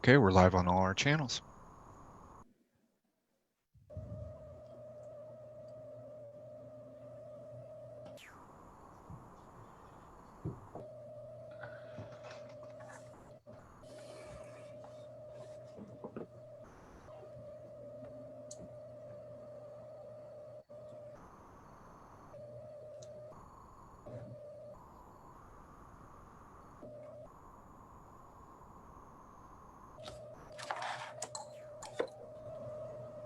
Okay, we're live on all our channels.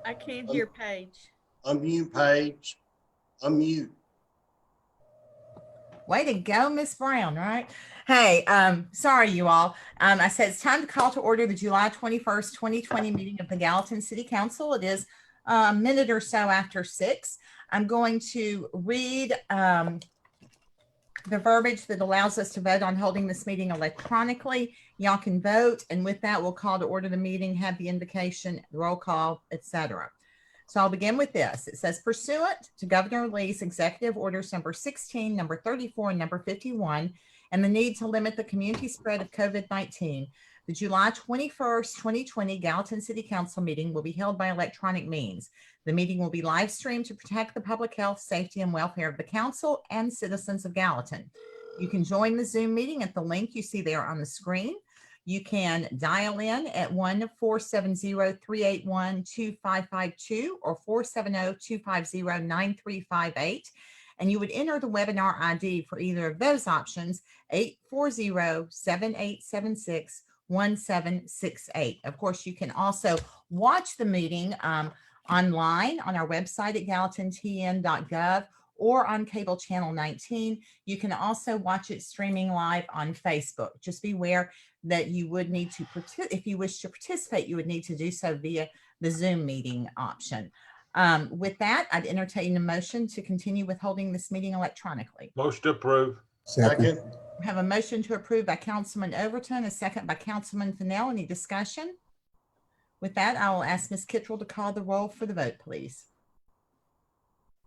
I can't hear Paige. Unmute, Paige. Unmute. Way to go, Miss Brown, right? Hey, sorry, you all. I said it's time to call to order the July 21st, 2020 meeting of the Gallatin City Council. It is a minute or so after 6. I'm going to read the verbiage that allows us to vote on holding this meeting electronically. Y'all can vote, and with that, we'll call to order the meeting, have the invocation, roll call, etc. So I'll begin with this. It says, pursuant to Governor Lee's executive orders number 16, number 34, and number 51, and the need to limit the community spread of COVID-19, the July 21st, 2020 Gallatin City Council meeting will be held by electronic means. The meeting will be live streamed to protect the public health, safety, and welfare of the council and citizens of Gallatin. You can join the Zoom meeting at the link you see there on the screen. You can dial in at 1-470-381-2552 or 470-250-9358. And you would enter the webinar ID for either of those options, 840-7876-1768. Of course, you can also watch the meeting online on our website at gallatintn.gov or on cable channel 19. You can also watch it streaming live on Facebook. Just beware that you would need to, if you wish to participate, you would need to do so via the Zoom meeting option. With that, I'd entertain a motion to continue with holding this meeting electronically. Motion to approve. Second. We have a motion to approve by Councilman Overton, a second by Councilman Fennell. Any discussion? With that, I will ask Ms. Kittrell to call the roll for the vote, please.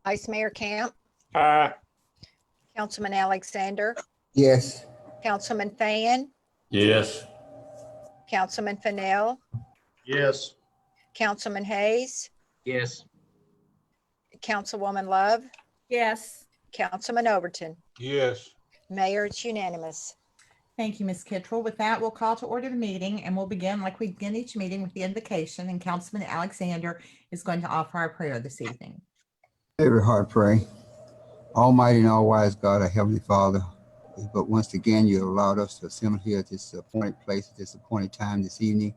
Vice Mayor Camp, Aye. Councilman Alexander, Yes. Councilman Fan, Yes. Councilman Fennell, Yes. Councilman Hayes, Yes. Councilwoman Love, Yes. Councilman Overton. Yes. Mayor, it's unanimous. Thank you, Ms. Kittrell. With that, we'll call to order the meeting, and we'll begin like we begin each meeting with the invocation, and Councilman Alexander is going to offer our prayer this evening. Every heart pray. Almighty and all-wise God, our Heavenly Father, but once again, you allowed us to assemble here at this appointed place, at this appointed time this evening.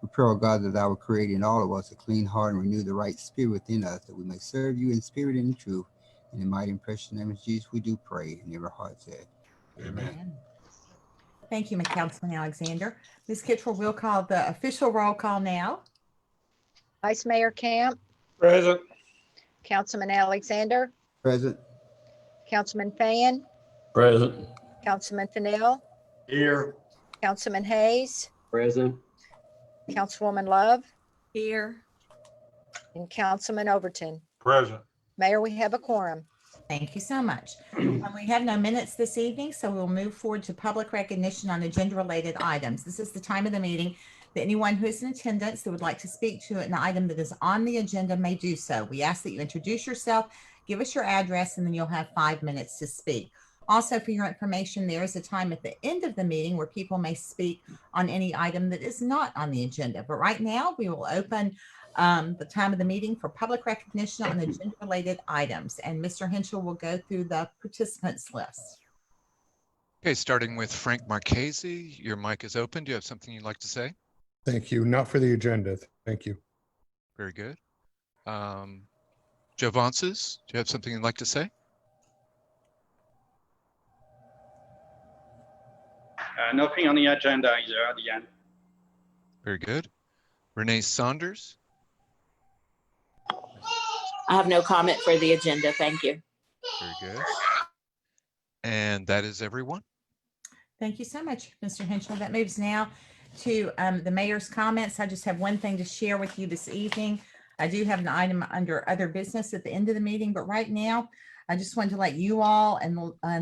We pray, oh God, that thou would create in all of us a clean heart and renew the right spirit within us, that we may serve you in spirit and in truth. In the mighty and precious name of Jesus, we do pray, and every heart said, Amen. Thank you, Councilman Alexander. Ms. Kittrell, we'll call the official roll call now. Vice Mayor Camp, Present. Councilman Alexander, present. Councilman Fan, Present. Councilman Fennell, Here. Councilman Hayes, Present. Councilwoman Love, Here. and Councilman Overton. Present. Mayor, we have a quorum. Thank you so much. We have no minutes this evening, so we'll move forward to public recognition on agenda-related items. This is the time of the meeting that anyone who is in attendance that would like to speak to an item that is on the agenda may do so. We ask that you introduce yourself, give us your address, and then you'll have 5 minutes to speak. Also, for your information, there is a time at the end of the meeting where people may speak on any item that is not on the agenda. But right now, we will open the time of the meeting for public recognition on agenda-related items. And Mr. Henschel will go through the participants list. Okay, starting with Frank Marchese. Your mic is open. Do you have something you'd like to say? Thank you. Not for the agenda. Thank you. Very good. Joe Vances, do you have something you'd like to say? Nothing on the agenda either at the end. Very good. Renee Saunders. I have no comment for the agenda. Thank you. Very good. And that is everyone. Thank you so much, Mr. Henschel. That moves now to the mayor's comments. I just have one thing to share with you this evening. I do have an item under other business at the end of the meeting, but right now, I just wanted to let you all and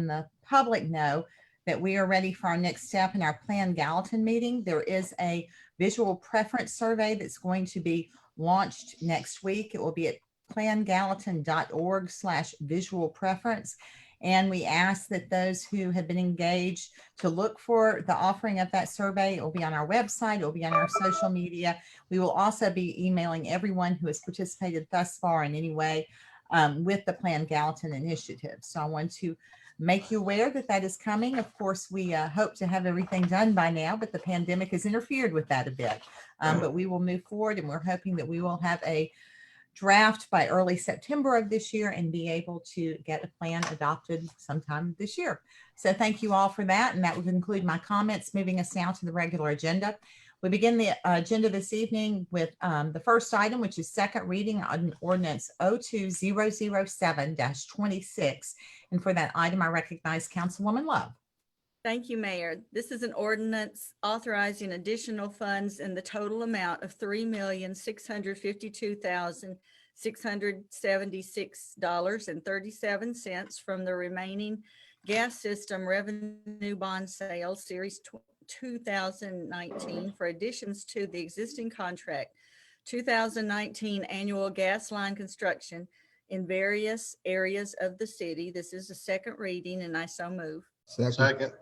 the public know that we are ready for our next step in our planned Gallatin meeting. There is a visual preference survey that's going to be launched next week. It will be at plangallatin.org/visual preference. And we ask that those who have been engaged to look for the offering of that survey. It will be on our website. It will be on our social media. We will also be emailing everyone who has participated thus far in any way with the Plan Gallatin initiative. So I want to make you aware that that is coming. Of course, we hope to have everything done by now, but the pandemic has interfered with that a bit. But we will move forward, and we're hoping that we will have a draft by early September of this year and be able to get a plan adopted sometime this year. So thank you all for that. And that would conclude my comments, moving us now to the regular agenda. We begin the agenda this evening with the first item, which is second reading on ordinance 02007-26. And for that item, I recognize Councilwoman Love. Thank you, Mayor. This is an ordinance authorizing additional funds in the total amount of $3,652,676.37 from the remaining gas system revenue bond sale series 2019 for additions to the existing contract 2019 annual gas line construction in various areas of the city. This is a second reading, and I so move. Second.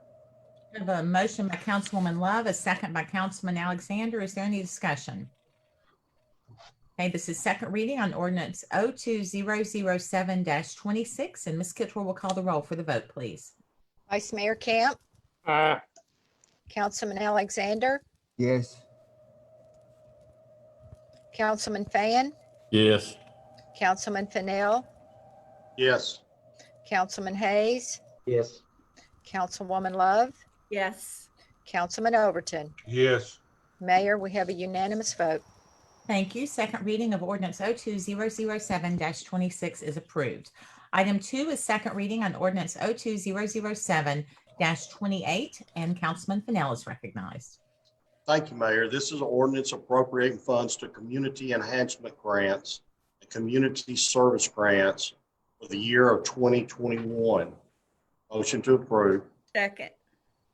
I have a motion by Councilwoman Love, a second by Councilman Alexander. Is there any discussion? Okay, this is second reading on ordinance 02007-26, and Ms. Kittrell will call the roll for the vote, please. Vice Mayor Camp, Aye. Councilman Alexander, Yes. Councilman Fan, Yes. Councilman Fennell, Yes. Councilman Hayes, Yes. Councilwoman Love, Yes. Councilman Overton. Yes. Mayor, we have a unanimous vote. Thank you. Second reading of ordinance 02007-26 is approved. Item 2 is second reading on ordinance 02007-28, and Councilman Fennell is recognized. Thank you, Mayor. This is an ordinance appropriating funds to community enhancement grants and community service grants for the year of 2021. Motion to approve. Second.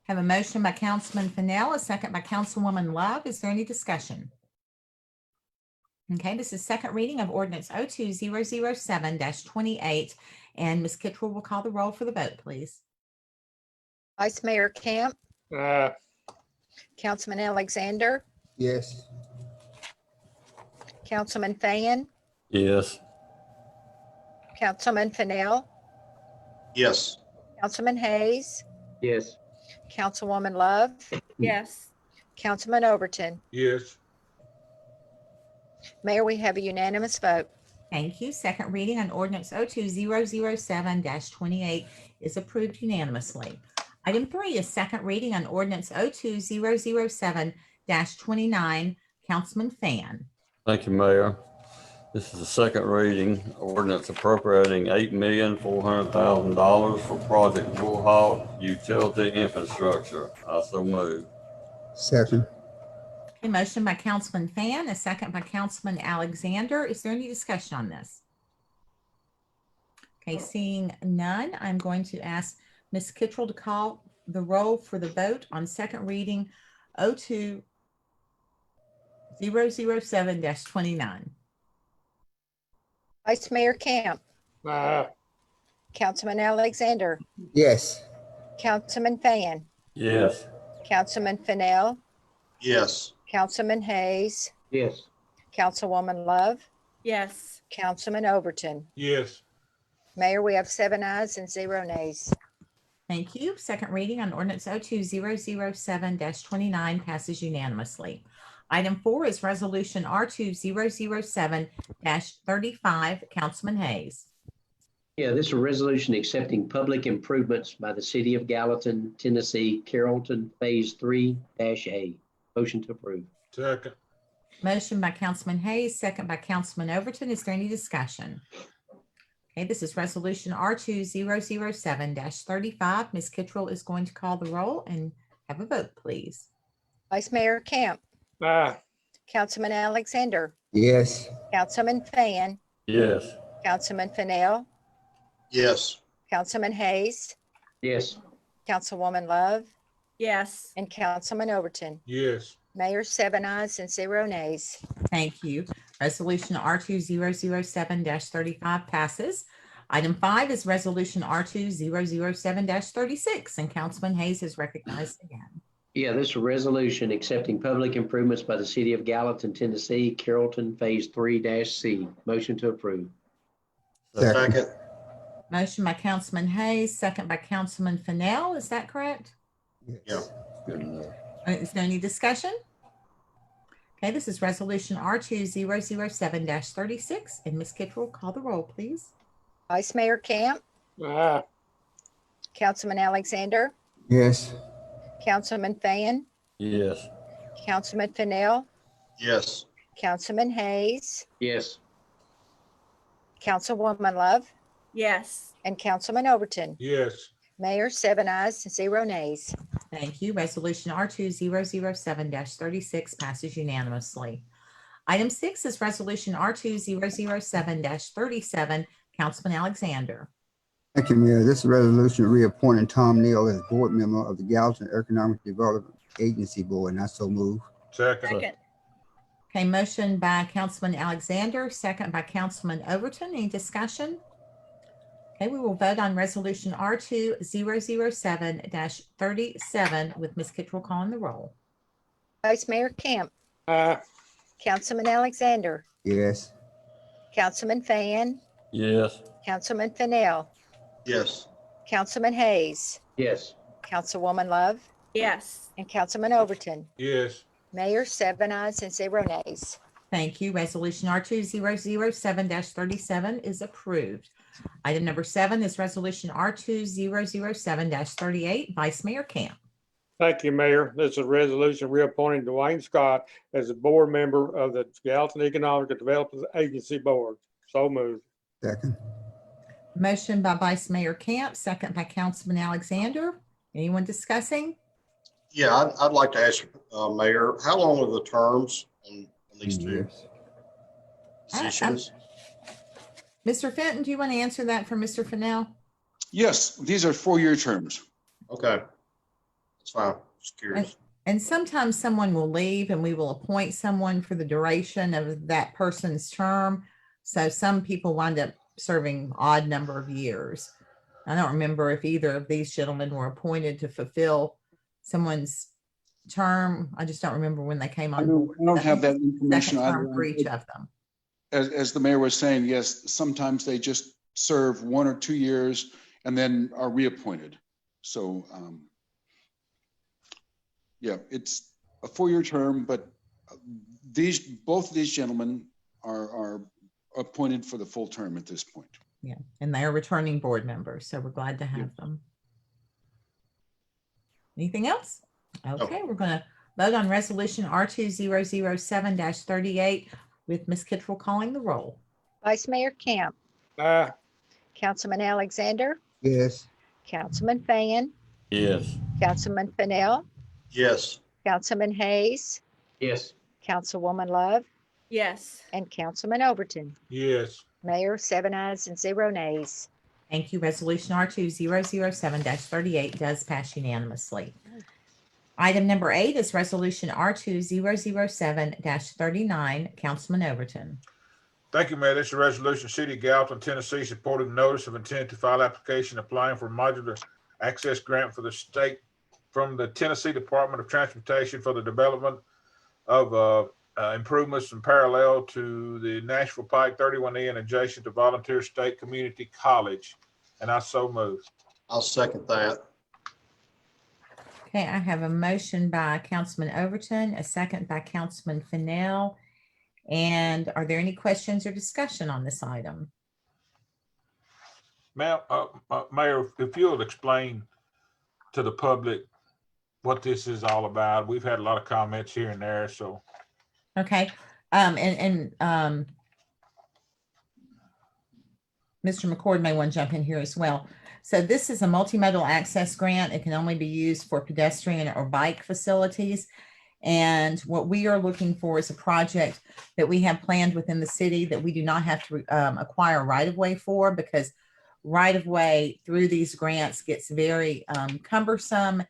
Have a motion by Councilman Fennell, a second by Councilwoman Love. Is there any discussion? Okay, this is second reading of ordinance 02007-28, and Ms. Kittrell will call the roll for the vote, please. Vice Mayor Camp, Aye. Councilman Alexander, Yes. Councilman Fan, Yes. Councilman Fennell, Yes. Councilman Hayes, Yes. Councilwoman Love, Yes. Councilman Overton. Yes. Mayor, we have a unanimous vote. Thank you. Second reading on ordinance 02007-28 is approved unanimously. Item 3 is second reading on ordinance 02007-29. Councilman Fan. Thank you, Mayor. This is the second reading ordinance appropriating $8,400,000 for Project Bullhawk utility infrastructure. I so move. Second. A motion by Councilman Fan, a second by Councilman Alexander. Is there any discussion on this? Okay, seeing none, I'm going to ask Ms. Kittrell to call the roll for the vote on second reading 02007-29. Vice Mayor Camp, Aye. Councilman Alexander, Yes. Councilman Fan, Yes. Councilman Fennell, Yes. Councilman Hayes, Yes. Councilwoman Love, Yes. Councilman Overton. Yes. Mayor, we have 7 ayes and 0 nays. Thank you. Second reading on ordinance 02007-29 passes unanimously. Item 4 is resolution R2007-35. Councilman Hayes. Yeah, this is a resolution accepting public improvements by the city of Gallatin, Tennessee, Carrollton Phase 3-A. Motion to approve. Second. Motion by Councilman Hayes, second by Councilman Overton. Is there any discussion? Okay, this is resolution R2007-35. Ms. Kittrell is going to call the roll and have a vote, please. Vice Mayor Camp, Aye. Councilman Alexander, Yes. Councilman Fan, Yes. Councilman Fennell, Yes. Councilman Hayes, Yes. Councilwoman Love, Yes. and Councilman Overton. Yes. Mayor, 7 ayes and 0 nays. Thank you. Resolution R2007-35 passes. Item 5 is Resolution R2007-36, and Councilman Hayes is recognized again. Yeah, this is a resolution accepting public improvements by the city of Gallatin, Tennessee, Carrollton Phase 3-C. Motion to approve. Second. Motion by Councilman Hayes, second by Councilman Fennell. Is that correct? Yeah. Good enough. Is there any discussion? Okay, this is Resolution R2007-36, and Ms. Kittrell, call the roll, please. Vice Mayor Camp, Aye. Councilman Alexander, Yes. Councilman Fan, Yes. Councilman Fennell, Yes. Councilman Hayes, Yes. Councilwoman Love, Yes. and Councilman Overton. Yes. Mayor, 7 ayes and 0 nays. Thank you. Resolution R2007-36 passes unanimously. Item 6 is Resolution R2007-37. Councilman Alexander. Thank you, Mayor. This is a resolution reappointing Tom Neal as board member of the Gallatin Economic Development Agency Board, and I so move. Second. Second. Okay, motion by Councilman Alexander, second by Councilman Overton. Any discussion? Okay, we will vote on Resolution R2007-37 with Ms. Kittrell calling the roll. Vice Mayor Camp, Aye. Councilman Alexander, Yes. Councilman Fan, Yes. Councilman Fennell, Yes. Councilman Hayes, Yes. Councilwoman Love, Yes. and Councilman Overton. Yes. Mayor, 7 ayes and 0 nays. Thank you. Resolution R2007-37 is approved. Item number 7 is Resolution R2007-38. Vice Mayor Camp. Thank you, Mayor. This is a resolution reappointing Dwayne Scott as a board member of the Gallatin Economic Development Agency Board. So moved. Second. Motion by Vice Mayor Camp, second by Councilman Alexander. Anyone discussing? Yeah, I'd like to ask, Mayor, how long are the terms on these two Yes. positions? Mr. Fenton, do you want to answer that for Mr. Fennell? Yes, these are 4-year terms. Okay. That's fine. Just curious. And sometimes someone will leave and we will appoint someone for the duration of that person's term. So some people wind up serving odd number of years. I don't remember if either of these gentlemen were appointed to fulfill someone's term. I just don't remember when they came I on don't, board. I don't have that Second information term either. for each of them. As the mayor was saying, yes, sometimes they just serve 1 or 2 years and then are reappointed. So, yeah, it's a 4-year term, but both of these gentlemen are appointed for the full term at this point. Yeah, and they are returning board members, so we're glad to have them. Anything else? Okay, we're going to vote on Resolution R2007-38 with Ms. Kittrell calling the roll. Vice Mayor Camp, Aye. Councilman Alexander, Yes. Councilman Fan, Yes. Councilman Fennell, Yes. Councilman Hayes, Yes. Councilwoman Love, Yes. and Councilman Overton. Yes. Mayor, 7 ayes and 0 nays. Thank you. Resolution R2007-38 does pass unanimously. Item number 8 is Resolution R2007-39. Councilman Overton. Thank you, Mayor. This is a resolution, City of Gallatin, Tennessee, supporting notice of intent to file application applying for modular access grant for the state from the Tennessee Department of Transportation for the development of improvements in parallel to the Nashville Pike 31E and adjacent to Volunteer State Community College. And I so move. I'll second that. Okay, I have a motion by Councilman Overton, a second by Councilman Fennell. And are there any questions or discussion on this item? Mayor, if you'll explain to the public what this is all about. We've had a lot of comments here and there, so. Okay, Mr. McCord may want to jump in here as well. So this is a multimodal access grant. It can only be used for pedestrian or bike facilities. And what we are looking for is a project that we have planned within the city that we do not have to acquire right-of-way for, because right-of-way through these grants gets very cumbersome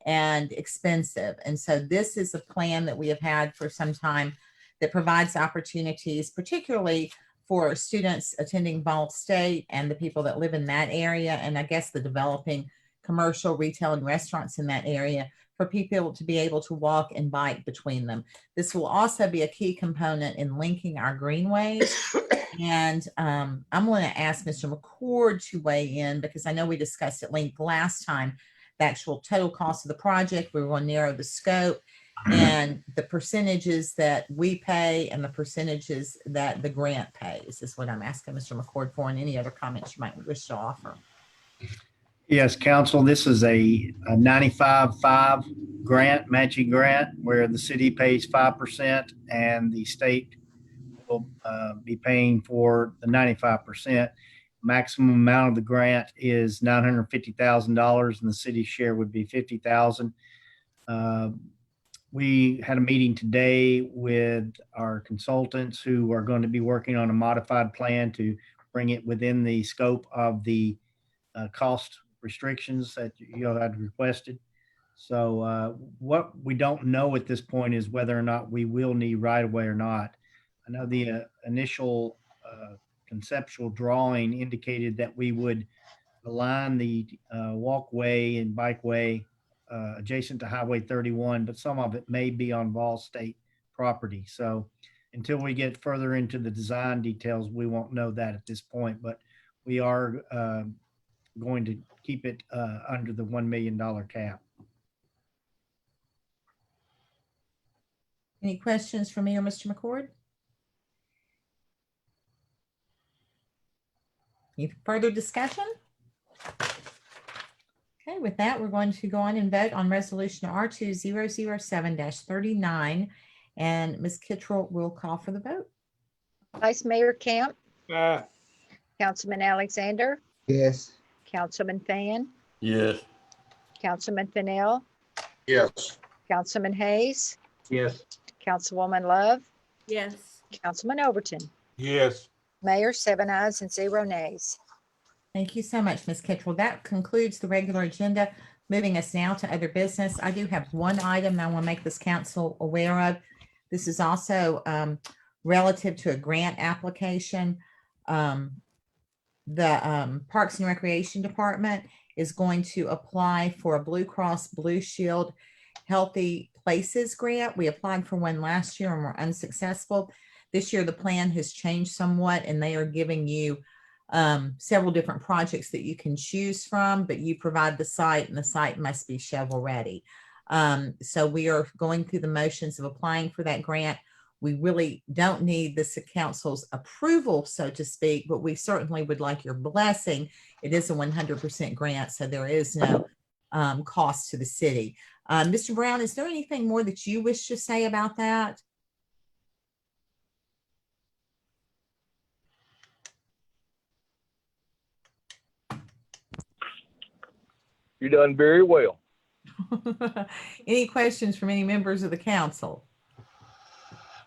and expensive. And so this is a plan that we have had for some time that provides opportunities, particularly for students attending Ball State and the people that live in that area, and I guess the developing commercial, retail, and restaurants in that area, for people to be able to walk and bike between them. This will also be a key component in linking our greenways. And I'm going to ask Mr. McCord to weigh in, because I know we discussed at length last time the actual total cost of the project. We were going to narrow the scope and the percentages that we pay and the percentages that the grant pays is what I'm asking Mr. McCord for, and any other comments you might wish to offer. Yes, council, this is a 95-5 grant, matching grant, where the city pays 5% and the state will be paying for the 95%. Maximum amount of the grant is $950,000 and the city's share would be $50,000. We had a meeting today with our consultants who are going to be working on a modified plan to bring it within the scope of the cost restrictions that you had requested. So what we don't know at this point is whether or not we will need right of way or not. I know the initial conceptual drawing indicated that we would align the walkway and bikeway adjacent to Highway 31, but some of it may be on Ball State property. So until we get further into the design details, we won't know that at this point, but we are going to keep it under the $1 million cap. Any questions for me or Mr. McCord? Any further discussion? Okay, with that, we're going to go on and vote on resolution R2007-39, and Ms. Kittrell will call for the vote. Vice Mayor Camp. Councilman Alexander. Yes. Councilman Fan. Yes. Councilman Fennell. Yes. Councilman Hayes. Yes. Councilwoman Love. Yes. Councilman Overton. Yes. Mayor, 7 ayes and 0 nays. Thank you so much, Ms. Kittrell. That concludes the regular agenda. Moving us now to other business. I do have one item I want to make this council aware of. This is also relative to a grant application. The Parks and Recreation Department is going to apply for a Blue Cross Blue Shield Healthy Places grant. We applied for one last year and were unsuccessful. This year, the plan has changed somewhat, and they are giving you several different projects that you can choose from, but you provide the site, and the site must be shovel ready. So we are going through the motions of applying for that grant. We really don't need this council's approval, so to speak, but we certainly would like your blessing. It is a 100% grant, so there is no cost to the city. Mr. Brown, is there anything more that you wish to say about that? You've done very well. Any questions from any members of the council?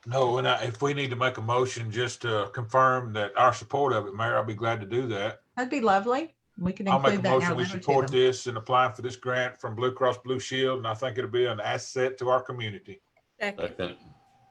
No, and if we need to make a motion just to confirm that our support of it, Mayor, I'll be glad to do that. That'd be lovely. We can I'll make a include that in our motion, we letter to support them. this and applying for this grant from Blue Cross Blue Shield, and I think it'll be an asset to our community. Second. Second.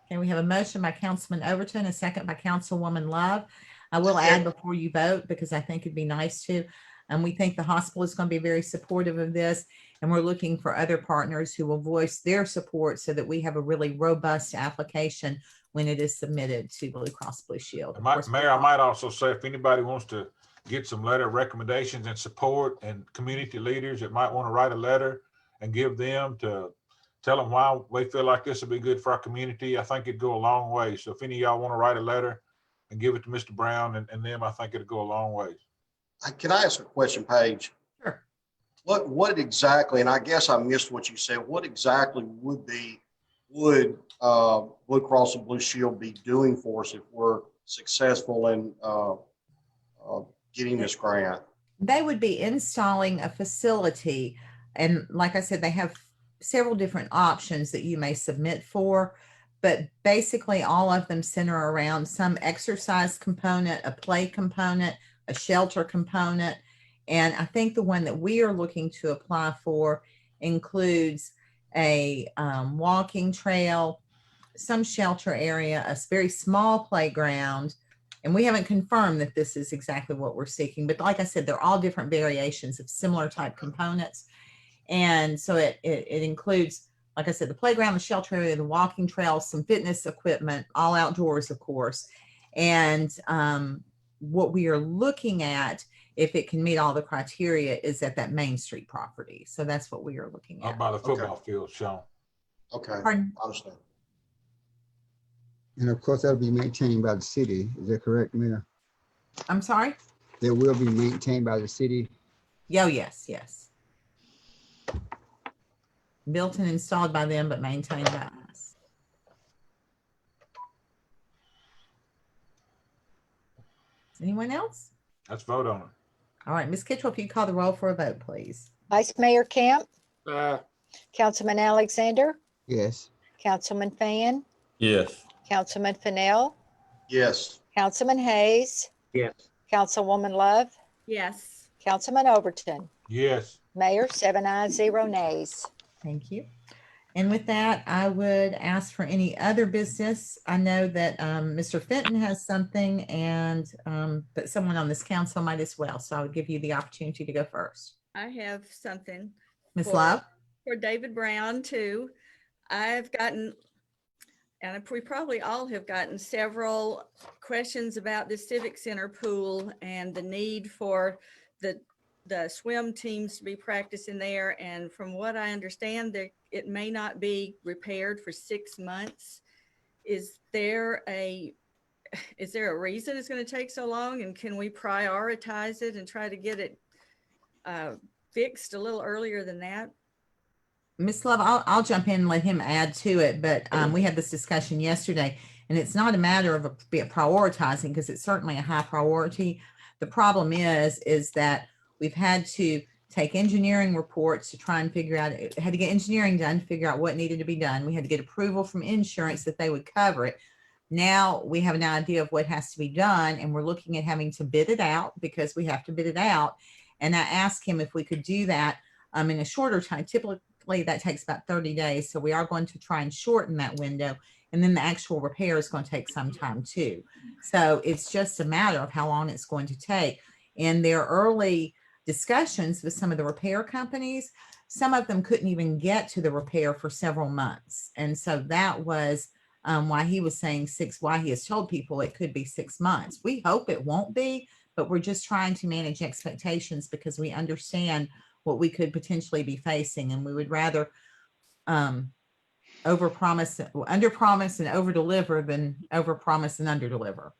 Okay, we have a motion by Councilman Overton, a second by Councilwoman Love. I will add before you vote, because I think it'd be nice to. And we think the hospital is going to be very supportive of this, and we're looking for other partners who will voice their support so that we have a really robust application when it is submitted to Blue Cross Blue Shield. Of course, Mayor, I might also say, if anybody wants to get some letter of recommendations and support, and community leaders that might want to write a letter and give them to tell them why we feel like this would be good for our community, I think it'd go a long way. So if any of y'all want to write a letter and give it to Mr. Brown and them, I think it'd go a long way. Can I ask a question, Paige? Sure. What exactly, and I guess I missed what you said, what exactly would Blue Cross and Blue Shield be doing for us if we're successful in getting this grant? they would be installing a facility. And like I said, they have several different options that you may submit for, but basically all of them center around some exercise component, a play component, a shelter component. And I think the one that we are looking to apply for includes a walking trail, some shelter area, a very small playground. And we haven't confirmed that this is exactly what we're seeking, but like I said, they're all different variations of similar type components. And so it includes, like I said, the playground, the shelter area, the walking trail, some fitness equipment, all outdoors, of course. And what we are looking at, if it can meet all the criteria, is at that Main Street property. So that's what we are looking Up at. by the football field, Sean. Okay, Pardon? I understand. And of course, that'll be maintained by the city. Is that correct, Mayor? I'm sorry? They will be maintained by the city. Oh, yes. Built and installed by them, but maintained by us. Anyone else? Let's vote on it. All right, Ms. Kitchell, if you call the roll for a vote, please. Vice Mayor Camp, Councilman Alexander, Yes. Councilman Fan, Yes. Councilman Fennell, Yes. Councilman Hayes, Yes. Councilwoman Love, Yes. Councilman Overton. Yes. Mayor, 7 ayes, 0 nays. Thank you. And with that, I would ask for any other business. I know that Mr. Fenton has something, and but someone on this council might as well. So I would give you the opportunity to go first. I have something. Ms. for- Love? For David Brown too. I've gotten, and we probably all have gotten several questions about the Civic Center pool and the need for the swim teams to be practicing there. And from what I understand, it may not be repaired for 6 months. Is there a reason it's going to take so long? And can we prioritize it and try to get it fixed a little earlier than that? Ms. Love, I'll jump in and let him add to it, but we had this discussion yesterday, and it's not a matter of prioritizing, because it's certainly a high priority. The problem is that we've had to take engineering reports to try and figure out, had to get engineering done to figure out what needed to be done. We had to get approval from insurance that they would cover it. Now we have an idea of what has to be done, and we're looking at having to bid it out, because we have to bid it out. And I asked him if we could do that in a shorter time. Typically that takes about 30 days. So we are going to try and shorten that window. And then the actual repair is going to take some time too. So it's just a matter of how long it's going to take. In their early discussions with some of the repair companies, some of them couldn't even get to the repair for several months. And so that was why he was saying why he has told people it could be 6 months. We hope it won't be, but we're just trying to manage expectations, because we understand what we could potentially be facing. And we would rather underpromise and overdeliver than overpromise and underdeliver.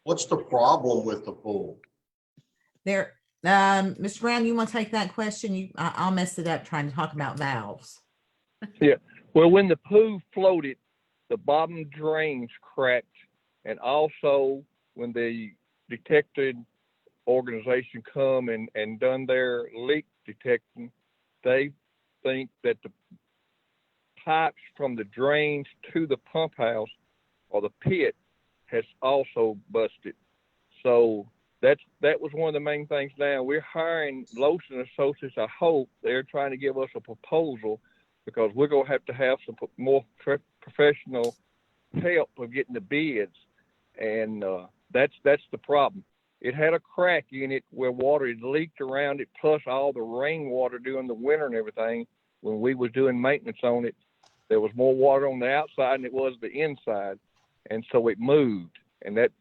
What's the problem with the pool? There, Mr. Brown, you want to take that question? I'll mess it up trying to talk about valves. Yeah. Well, when the pool floated, the bottom drains cracked, and also when the detected organization come and done their leak detection, they think that the pipes from the drains to the pump house or the pit has also busted. So that was one of the main things. Now we're hiring Lawson Associates. I hope they're trying to give us a proposal, because we're going to have some more professional help of getting the bids. And that's the problem. It had a crack in it where water had leaked around it, plus all the rainwater during the winter and everything. When we was doing maintenance on it, there was more water on the outside than it was the inside. And so it moved, and that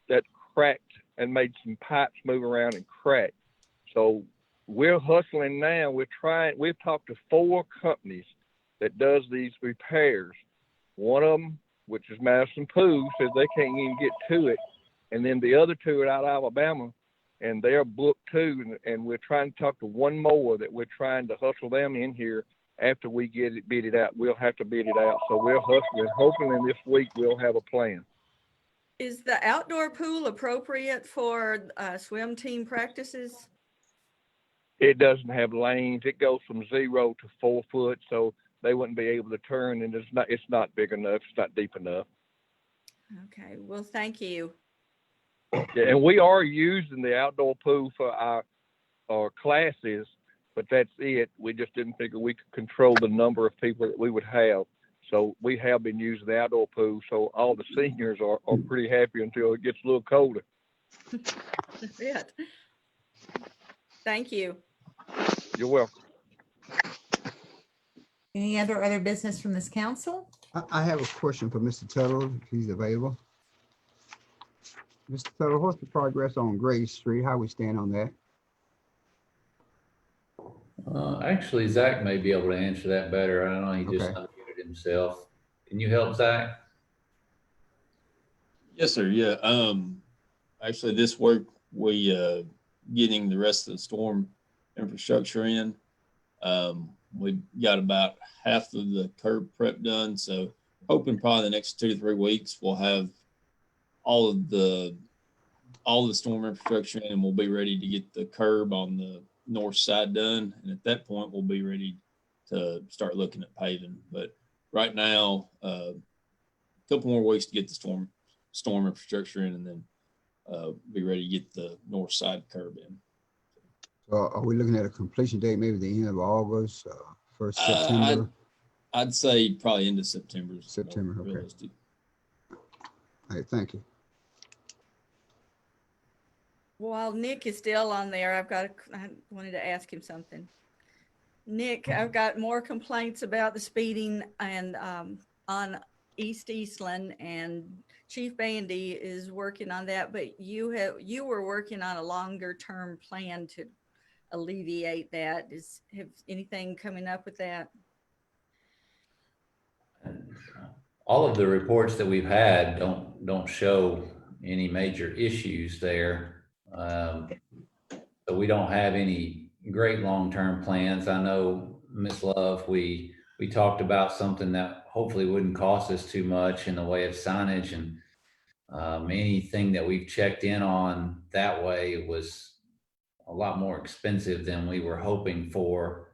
cracked and made some pipes move around and crack. So we're hustling now. We've talked to 4 companies that does these repairs. One of them, which is Madison Pool, says they can't even get to it. And then the other 2 are out of Alabama, and they're booked too. And we're trying to talk to one more that we're trying to hustle them in here after we get it bidded out. We'll have to bid it out. So we're hustling, hoping in this week we'll have a plan. Is the outdoor pool appropriate for swim team practices? It doesn't have lanes. It goes from 0 to 4 foot, so they wouldn't be able to turn, and it's not big enough. It's not deep enough. Okay, well, thank you. Yeah, and we are using the outdoor pool for our classes, but that's it. We just didn't figure we could control the number of people that we would have. So we have been using the outdoor pool. So all the seniors are pretty happy until it gets a little colder. That's it. Thank you. You're welcome. Any other business from this council? I have a question for Mr. Tuttle, if he's available. Mr. Tuttle, what's the progress on Gray Street? How we stand on that? Actually, Zach may be able to answer that better. I don't know. He just Okay. unmuted himself. Can you help, Zach? Yes, sir. Yeah. Actually, this work, we getting the rest of the storm infrastructure in. We got about half of the curb prep done. So hoping probably the next 2 to 3 weeks, we'll have all the storm infrastructure in, and we'll be ready to get the curb on the north side done. And at that point, we'll be ready to start looking at paving. But right now, a couple more weeks to get the storm infrastructure in, and then be ready to get the north side curb in. So are we looking at a completion date, maybe the end of August, 1st September? I'd say probably into September. September, okay. Realistic. All right, thank you. While Nick is still on there, I wanted to ask him something. Nick, I've got more complaints about the speeding and on East Eastland, and Chief Bandy is working on that, but you were working on a longer term plan to alleviate that. Have anything coming up with that? All of the reports that we've had don't show any major issues there. So we don't have any great long-term plans. I know, Ms. Love, we talked about something that hopefully wouldn't cost us too much in the way of signage, and anything that we've checked in on that way was a lot more expensive than we were hoping for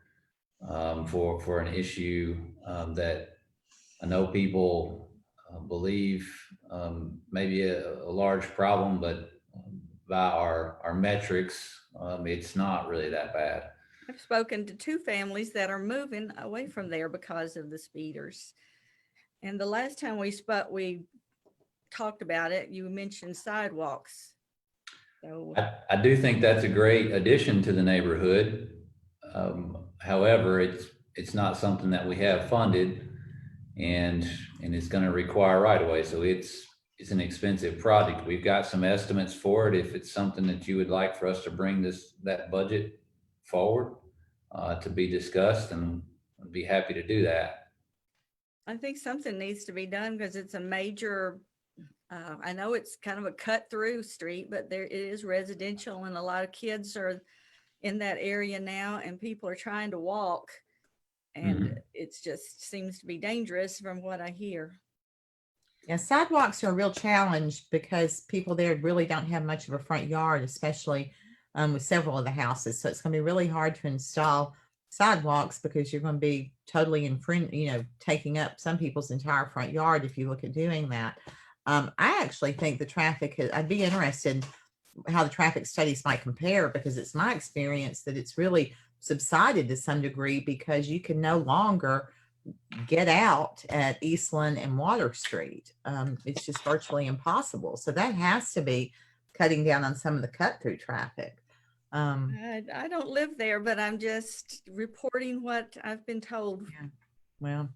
an issue that I know people believe maybe a large problem, but by our metrics, it's not really that bad. I've spoken to 2 families that are moving away from there because of the speeders. And the last time we talked about it, you mentioned sidewalks. So I do think that's a great addition to the neighborhood. However, it's not something that we have funded, and it's going to require right away. So it's an expensive project. We've got some estimates for it. If it's something that you would like for us to bring that budget forward to be discussed, and I'd be happy to do that. I think something needs to be done because it's a major, I know it's kind of a cut through street, but it is residential, and a lot of kids are in that area now, and people are trying to walk, and it's just seems to be dangerous from what I hear. Yeah, sidewalks are a real challenge because people there really don't have much of a front yard, especially with several of the houses. So it's going to be really hard to install sidewalks because you're going to be totally taking up some people's entire front yard if you look at doing that. I actually think the traffic, I'd be interested how the traffic studies might compare, because it's my experience that it's really subsided to some degree because you can no longer get out at Eastland and Water Street. It's just virtually impossible. So that has to be cutting down on some of the cut through traffic. I don't live there, but I'm just reporting what I've been told. Yeah. Well,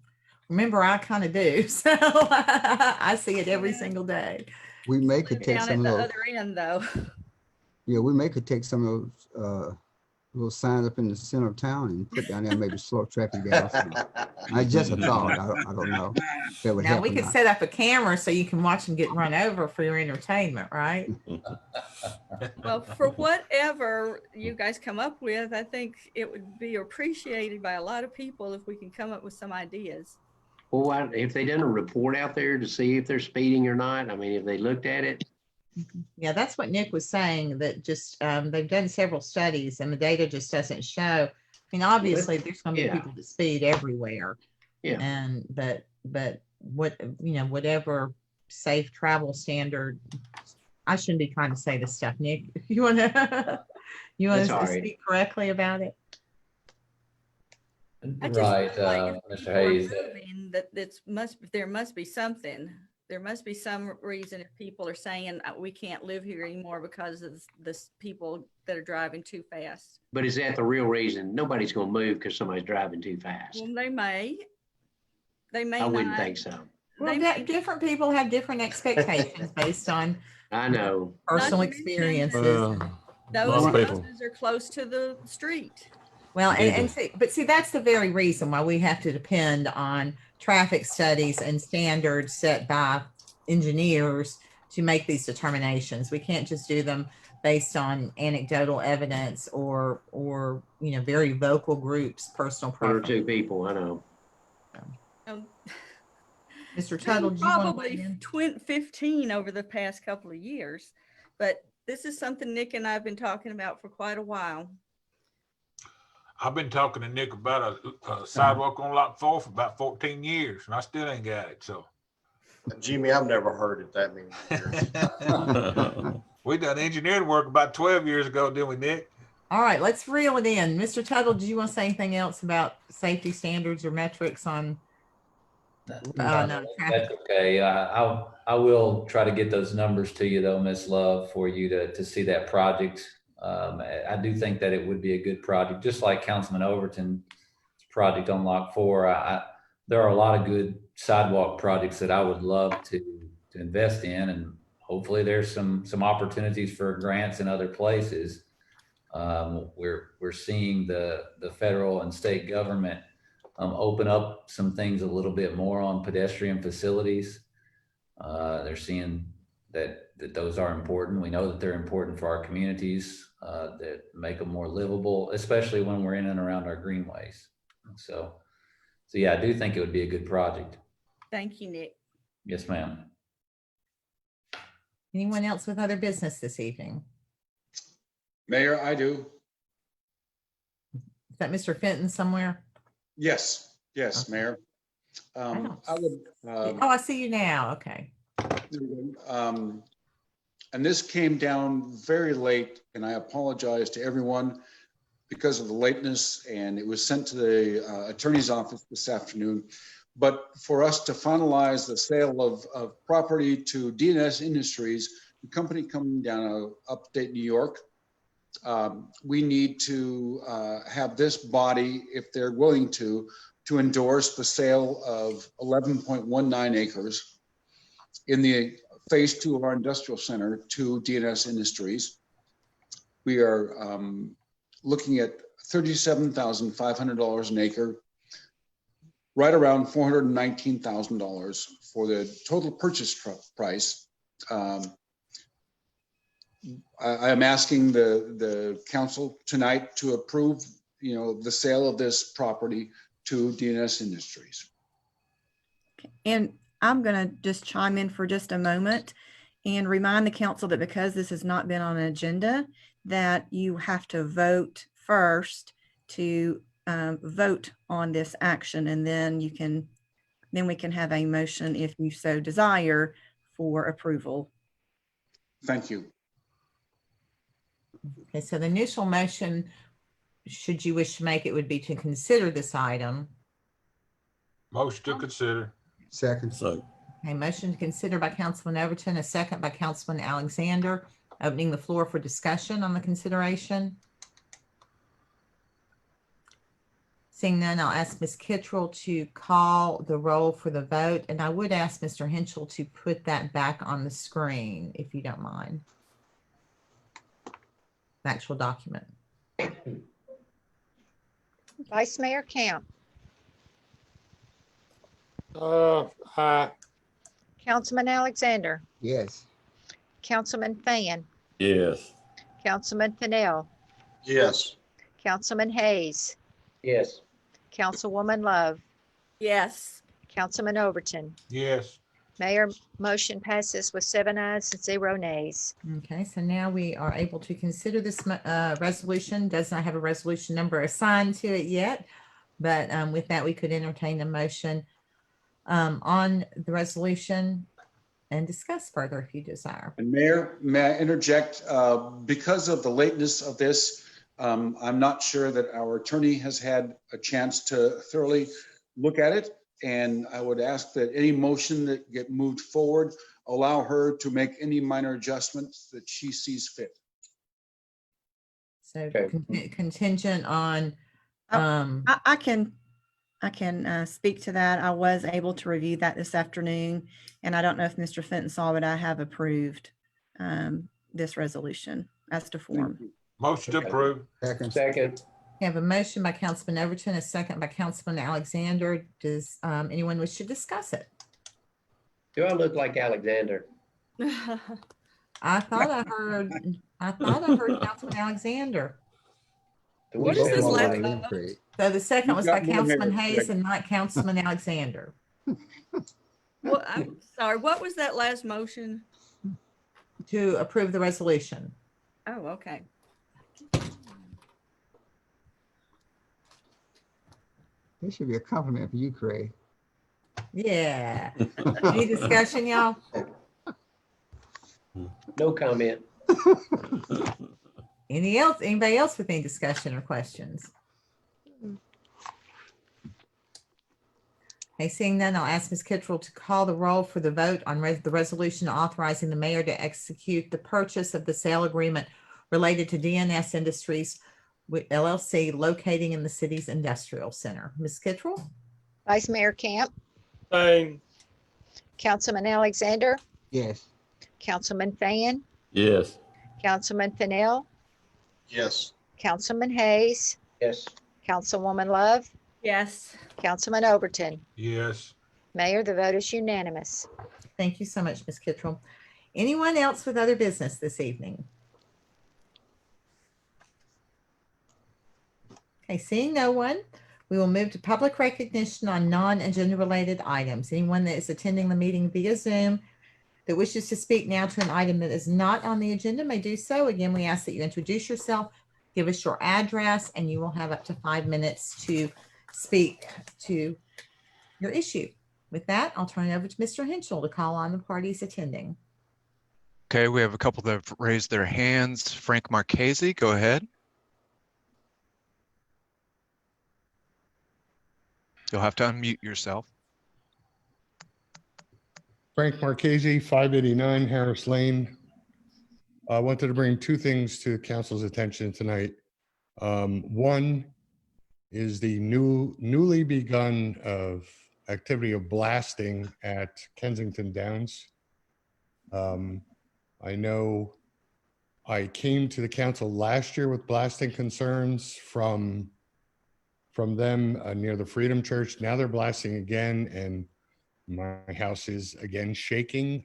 remember, I kind of do. So I see it every single day. We may could take Down some at of the those. other end, though. Yeah, we may could take some of those little signs up in the center of town and put down there maybe slow traffic down. I just a thought. I don't know if that would Now help we or could not. set up a camera so you can watch them get run over for your entertainment, right? Well, for whatever you guys come up with, I think it would be appreciated by a lot of people if we can come up with some ideas. Well, if they done a report out there to see if they're speeding or not, I mean, if they looked at it. Yeah, that's what Nick was saying, that just they've done several studies and the data just doesn't show. I mean, obviously there's going to be people that speed everywhere. Yeah. And but whatever safe travel standard, I shouldn't be trying to say this stuff, Nick. You want to That's all right. speak correctly about it? I just Right, feel like if Mr. people are Hayes. moving, that there must be something. There must be some reason if people are saying we can't live here anymore because of this people that are driving too fast. But is that the real reason? Nobody's gonna move because somebody's driving too fast. Well, they may. They may I wouldn't not. think so. Well, They may. different people have different expectations based on I know. personal Not to mention experiences. Those Most people. houses are close to the street. Well, Either. and see, that's the very reason why we have to depend on traffic studies and standards set by engineers to make these determinations. We can't just do them based on anecdotal evidence or very vocal groups, personal One or preference. two people, I know. Mr. Tuttle, do you want to weigh Probably in? 15 over the past couple of years, but this is something Nick and I have been talking about for quite a while. I've been talking to Nick about a sidewalk on lot 4 for about 14 years and I still ain't got it, so. Jimmy, I've never heard it that many years. We done engineering work about 12 years ago, didn't we, Nick? All right, let's reel it in. Mr. Tuttle, do you want to say anything else about safety standards or metrics on? No, That's okay. I will try to get those numbers to you though, Miss Love, for you to see that project. I do think that it would be a good project, just like Councilman Overton's project on Lot 4. There are a lot of good sidewalk projects that I would love to invest in, and hopefully there's some opportunities for grants in other places. We're seeing the federal and state government open up some things a little bit more on pedestrian facilities. They're seeing that those are important. We know that they're important for our communities, that make them more livable, especially when we're in and around our greenways. So yeah, I do think it would be a good project. Thank you, Nick. Yes, ma'am. Anyone else with other business this evening? Mayor, I do. Is that Mr. Fenton somewhere? Yes, Okay. Mayor. I would. Oh, I see you now. Okay. And this came down very late, and I apologize to everyone because of the lateness, and it was sent to the attorney's office this afternoon. But for us to finalize the sale of property to DNS Industries, the company coming down out of upstate New York, we need to have this body, if they're willing to endorse the sale of 11.19 acres in the phase 2 of our industrial center to DNS Industries. We are looking at $37,500 an acre, right around $419,000 for the total purchase price. I am asking the council tonight to approve, the sale of this property to DNS Industries. And I'm going to just chime in for just a moment and remind the council that because this has not been on an agenda, that you have to vote first to vote on this action, and then we can have a motion if you so desire for approval. Thank you. Okay, so the initial motion, should you wish to make it, would be to consider this item. Motion to consider. Second. So, A motion to consider by Councilman Overton, a second by Councilman Alexander. Opening the floor for discussion on the consideration. Seeing none, I'll ask Ms. Kittrell to call the roll for the vote, and I would ask Mr. Henschel to put that back on the screen, if you don't mind. The actual document. Vice Mayor Camp, Aye. Councilman Alexander, Yes. Councilman Fan, yes. Councilman Fennell, Yes. Councilman Hayes, Yes. Councilwoman Love, Yes. Councilman Overton. Yes. Mayor, motion passes with 7 ayes and 0 nays. Okay, so now we are able to consider this resolution. Does not have a resolution number assigned to it yet, but with that, we could entertain a motion on the resolution and discuss further if you desire. And Mayor, may I interject? Because of the lateness of this, I'm not sure that our attorney has had a chance to thoroughly look at it. And I would ask that any motion that get moved forward, allow her to make any minor adjustments that she sees fit. So contingent on, I can speak to that. I was able to review that this afternoon, and I don't know if Mr. Fenton saw, but I have approved this resolution as to form. Motion to approve. Second. we have a motion by Councilman Overton, a second by Councilman Alexander. Does anyone wish to discuss it? Do I look like Alexander? I thought I heard Councilman Alexander. What is this last? So the second was by You've got more Councilman hair. Hayes and not Councilman Alexander. Well, I'm sorry, what was that last motion? To approve the resolution. Oh, okay. This should be a compliment for you, Craig. Yeah. Any discussion, y'all? No comment. Anybody else with any discussion or questions? Okay, seeing none, I'll ask Ms. Kittrell to call the roll for the vote on the resolution authorizing the mayor to execute the purchase of the sale agreement related to DNS Industries with LLC locating in the city's industrial center. Ms. Kittrell? Vice Mayor Camp, Same. Councilman Alexander, Yes. Councilman Fan, Yes. Councilman Fennell, Yes. Councilman Hayes, Yes. Councilwoman Love, Yes. Councilman Overton. Yes. Mayor, the vote is unanimous. Thank you so much, Ms. Kittrell. Anyone else with other business this evening? Okay, seeing no one, we will move to public recognition on non-agenda related items. Anyone that is attending the meeting via Zoom that wishes to speak now to an item that is not on the agenda may do so. Again, we ask that you introduce yourself, give us your address, and you will have up to 5 minutes to speak to your issue. With that, I'll turn it over to Mr. Henschel to call on the parties attending. Okay, we have a couple that have raised their hands. Frank Marchese, go ahead. You'll have to unmute yourself. Frank Marchese, 589 Harris Lane. I wanted to bring two things to council's attention tonight. One is the newly begun activity of blasting at Kensington Downs. I know I came to the council last year with blasting concerns from them near the Freedom Church. Now they're blasting again, and my house is again shaking.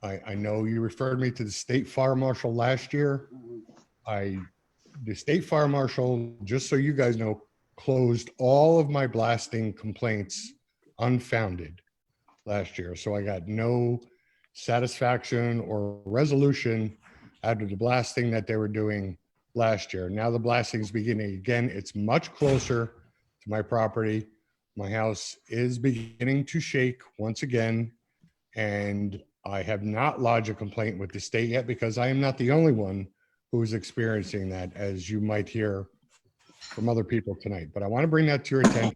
I know you referred me to the state fire marshal last year. The state fire marshal, just so you guys know, closed all of my blasting complaints unfounded last year. So I got no satisfaction or resolution out of the blasting that they were doing last year. Now the blasting is beginning again. It's much closer to my property. My house is beginning to shake once again, and I have not lodged a complaint with the state yet because I am not the only one who is experiencing that, as you might hear from other people tonight. But I want to bring that to your attention.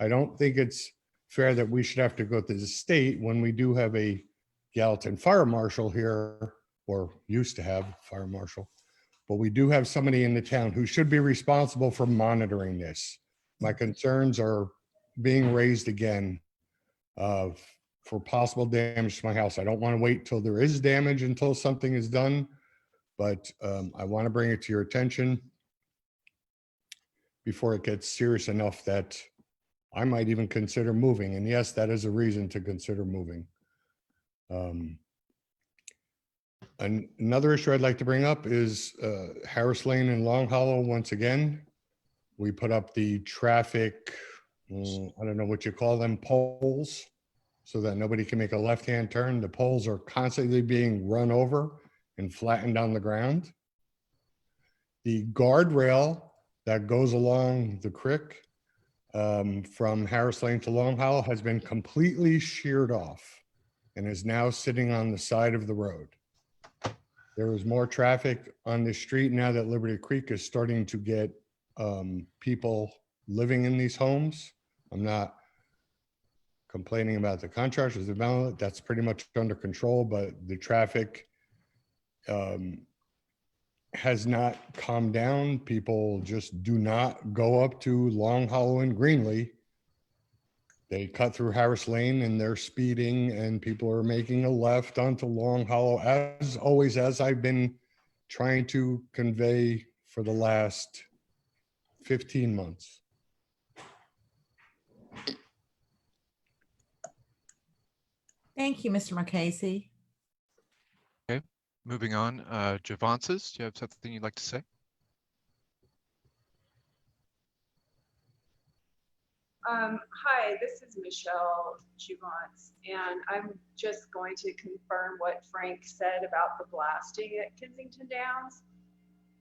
I don't think it's fair that we should have to go to the state when we do have a Gallatin fire marshal here, or used to have fire marshal. But we do have somebody in the town who should be responsible for monitoring this. My concerns are being raised again for possible damage to my house. I don't want to wait till there is damage until something is done, but I want to bring it to your attention before it gets serious enough that I might even consider moving. And yes, that is a reason to consider moving. Another issue I'd like to bring up is Harris Lane and Long Hollow. Once again, we put up the traffic, I don't know what you call them, poles, so that nobody can make a left-hand turn. The poles are constantly being run over and flattened on the ground. The guardrail that goes along the creek from Harris Lane to Long Hollow has been completely sheared off and is now sitting on the side of the road. There was more traffic on the street now that Liberty Creek is starting to get people living in these homes. I'm not complaining about the contractors development. That's pretty much under control, but the traffic has not calmed down. People just do not go up to Long Hollow and Greenlee. They cut through Harris Lane and they're speeding, and people are making a left onto Long Hollow, as always, as I've been trying to convey for the last 15 months. Thank you, Mr. Marchese. Okay, moving on. Javances, do you have something you'd like to say? Hi, this is Michelle Juvance, and I'm just going to confirm what Frank said about the blasting at Kensington Downs.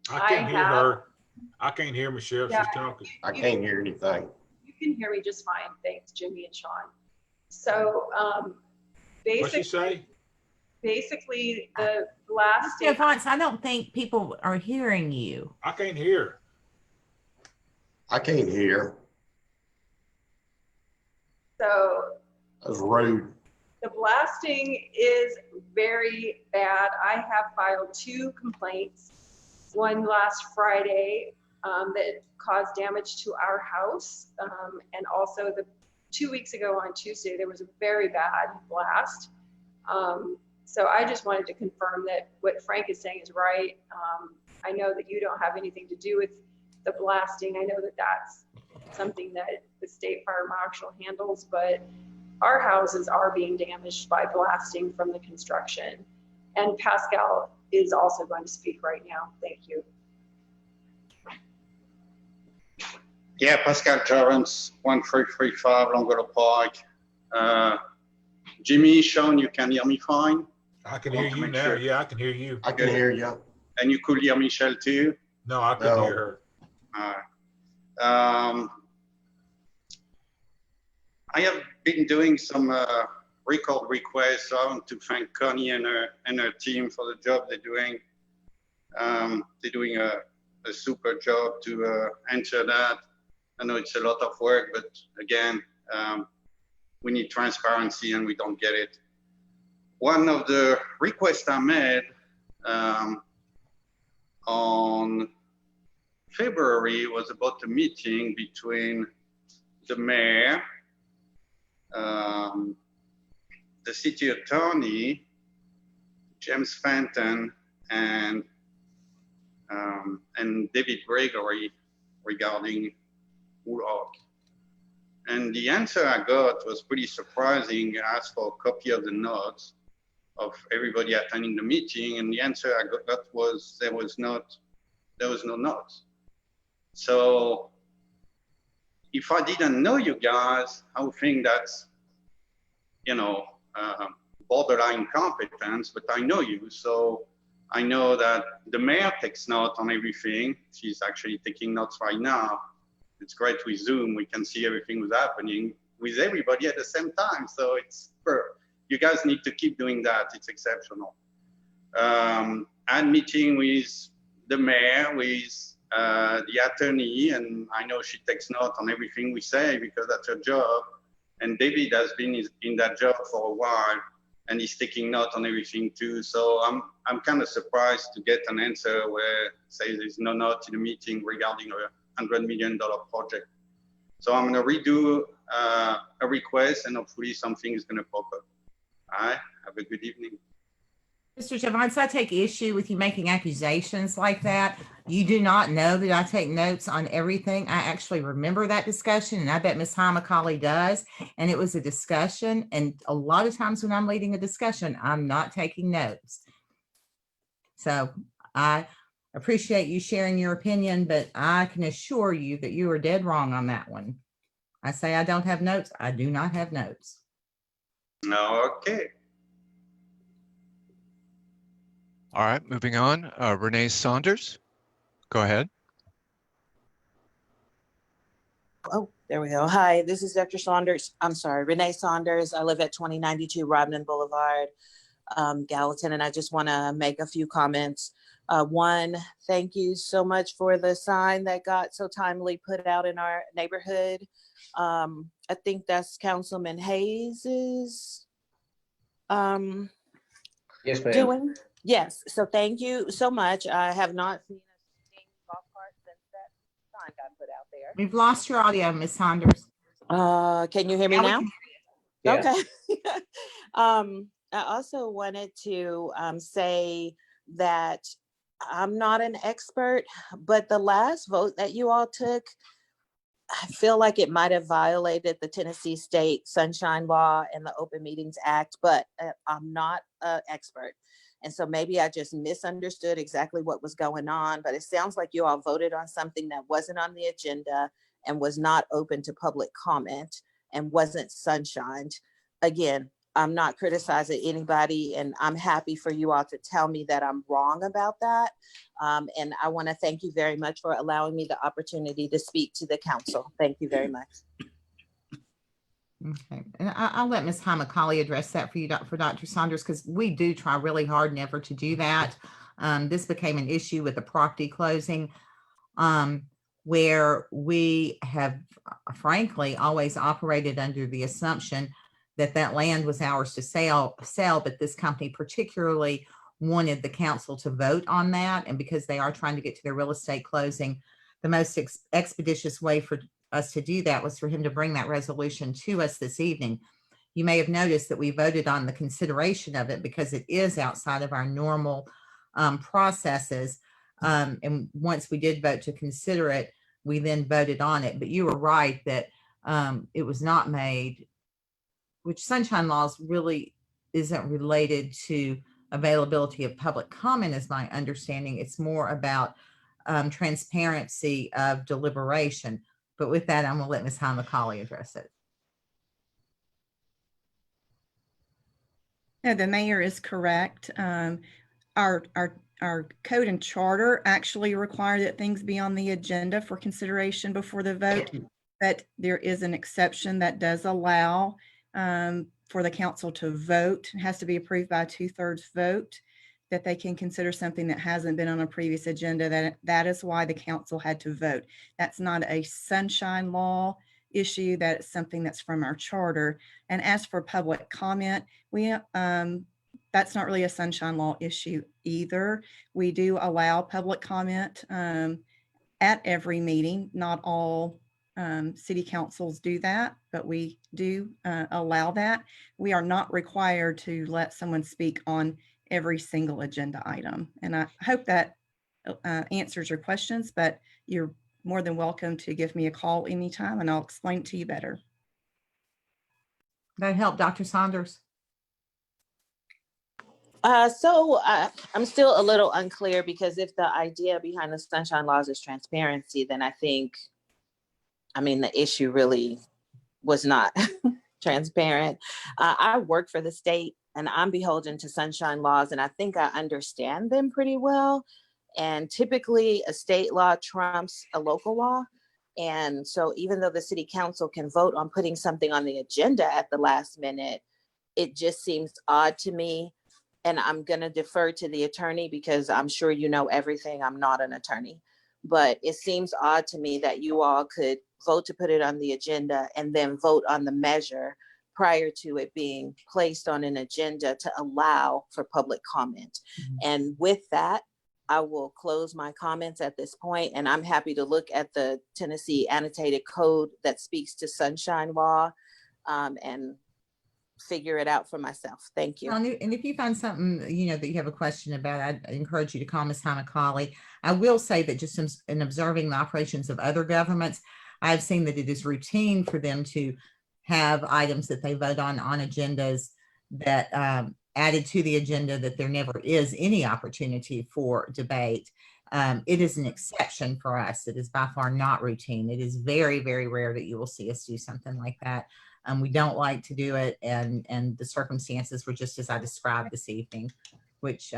I can't hear her. I can't hear Michelle. Yeah, She's talking. I can't hear anything. You can hear me just fine. Thanks, Jimmy and Sean. So What'd she say? basically the blasting. Juvance, I don't think people are hearing you. I can't hear. I can't hear. So That's rude. the blasting is very bad. I have filed 2 complaints. One last Friday that caused damage to our house. And also 2 weeks ago on Tuesday, there was a very bad blast. So I just wanted to confirm that what Frank is saying is right. I know that you don't have anything to do with the blasting. I know that that's something that the state fire marshal handles, but our houses are being damaged by blasting from the construction. And Pascal is also going to speak right now. Thank you. Yeah, Pascal Jarens, 1335 Longfellow Pike. Jimmy, Sean, you can hear me fine? I can hear you now. Yeah, I can hear you. I can hear you. And you could hear Michelle too? No, I couldn't No. hear her. All right. I have been doing some record requests. So I want to thank Connie and her team for the job they're doing. They're doing a super job to answer that. I know it's a lot of work, but again, we need transparency and we don't get it. One of the requests I made on February was about a meeting between the mayor, the city attorney, James Fenton, and David Gregory regarding Woolhawk. And the answer I got was pretty surprising. I asked for a copy of the notes of everybody attending the meeting, and the answer I got was there was no notes. So if I didn't know you guys, I would think that's, borderline competence, but I know you. So I know that the mayor takes note on everything. She's actually taking notes right now. It's great with Zoom. We can see everything that's happening with everybody at the same time. So you guys need to keep doing that. It's exceptional. I'm meeting with the mayor, with the attorney, and I know she takes note on everything we say because that's her job. And David has been in that job for a while, and he's taking note on everything too. So I'm kind of surprised to get an answer where it says there's no note in the meeting regarding a $100 million project. So I'm going to redo a request, and hopefully something is going to pop up. All right. Have a good evening. Mr. Javance, I take issue with you making accusations like that. You do not know that I take notes on everything. I actually remember that discussion, and I bet Ms. Hamacali does. And it was a discussion. And a lot of times when I'm leading a discussion, I'm not taking notes. So I appreciate you sharing your opinion, but I can assure you that you are dead wrong on that one. I say I don't have notes. I do not have notes. Okay. All right, moving on. Renee Saunders, go ahead. Oh, there we go. Hi, this is Dr. Saunders. I'm sorry, Renee Saunders. I live at 2092 Rodman Boulevard. Gallatin, and I just want to make a few comments. One, thank you so much for the sign that got so timely put out in our neighborhood. I think that's Councilman Hayes's Yes, ma'am. doing. Yes, so thank you so much. I have not seen a stinging golf cart since that sign got put out there. We've lost your audio, Ms. Saunders. Can you hear me Now we now? can- Okay. I also wanted to say that I'm not an expert, but the last vote that you all took, I feel like it might have violated the Tennessee State Sunshine Law and the Open Meetings Act, but I'm not an expert. And so maybe I just misunderstood exactly what was going on, but it sounds like you all voted on something that wasn't on the agenda and was not open to public comment and wasn't sunshined. Again, I'm not criticizing anybody, and I'm happy for you all to tell me that I'm wrong about that. And I want to thank you very much for allowing me the opportunity to speak to the council. Thank you very much. Okay, and I'll let Ms. Hamacali address that for you, for Dr. Saunders, because we do try really hard never to do that. This became an issue with the property closing, where we have frankly always operated under the assumption that that land was ours to sell, but this company particularly wanted the council to vote on that. And because they are trying to get to their real estate closing, the most expeditious way for us to do that was for him to bring that resolution to us this evening. You may have noticed that we voted on the consideration of it because it is outside of our normal processes. And once we did vote to consider it, we then voted on it. But you were right that it was not made, which sunshine laws really isn't related to availability of public comment, is my understanding. It's more about transparency of deliberation. But with that, I'm going to let Ms. Hamacali address it. No, the mayor is correct. Our code and charter actually require that things be on the agenda for consideration before the vote. But there is an exception that does allow for the council to vote. It has to be approved by a 2/3 vote, that they can consider something that hasn't been on a previous agenda. That is why the council had to vote. That's not a sunshine law issue. That is something that's from our charter. And as for public comment, that's not really a sunshine law issue either. We do allow public comment at every meeting. Not all city councils do that, but we do allow that. We are not required to let someone speak on every single agenda item. And I hope that answers your questions, but you're more than welcome to give me a call anytime and I'll explain it to you better. That help, Dr. Saunders? I'm still a little unclear, because if the idea behind the sunshine laws is transparency, then I think, the issue really was not transparent. I work for the state and I'm beholden to sunshine laws, and I think I understand them pretty well. And typically a state law trumps a local law. And so even though the city council can vote on putting something on the agenda at the last minute, it just seems odd to me. And I'm going to defer to the attorney because I'm sure you know everything. I'm not an attorney, but it seems odd to me that you all could vote to put it on the agenda and then vote on the measure prior to it being placed on an agenda to allow for public comment. And with that, I will close my comments at this point, and I'm happy to look at the Tennessee annotated code that speaks to sunshine law and figure it out for myself. Thank you. And if you find something, that you have a question about, I'd encourage you to call Ms. Hamacali. I will say that just in observing the operations of other governments, I've seen that it is routine for them to have items that they vote on agendas that added to the agenda, that there never is any opportunity for debate. It is an exception for us. It is by far not routine. It is very, very rare that you will see us do something like that. We don't like to do it, and the circumstances were just as I described this evening, which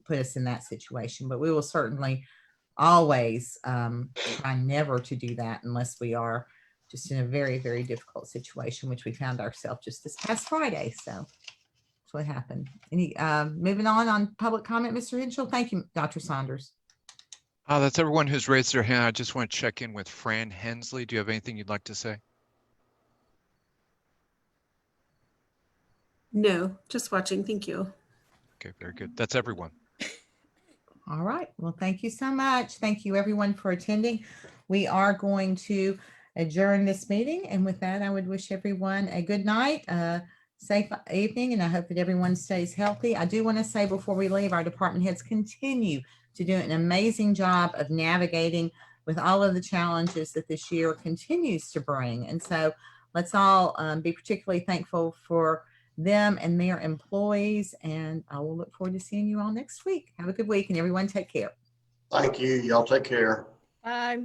put us in that situation. But we will certainly always try never to do that unless we are just in a very, very difficult situation, which we found ourselves just this past Friday. So That's what happened. Any, moving on public comment, Mr. Henshaw. Thank you, Dr. Saunders. That's everyone who's raised their hand. I just want to check in with Fran Hensley. Do you have anything you'd like to say? No, just watching. Thank you. Okay, very good. That's everyone. All right. Well, thank you so much. Thank you everyone for attending. We are going to adjourn this meeting. And with that, I would wish everyone a good night, safe evening, and I hope that everyone stays healthy. I do want to say before we leave, our department heads continue to do an amazing job of navigating with all of the challenges that this year continues to bring. And so let's all be particularly thankful for them and their employees. And I will look forward to seeing you all next week. Have a good week and everyone take care. Thank you. Y'all take care. Bye.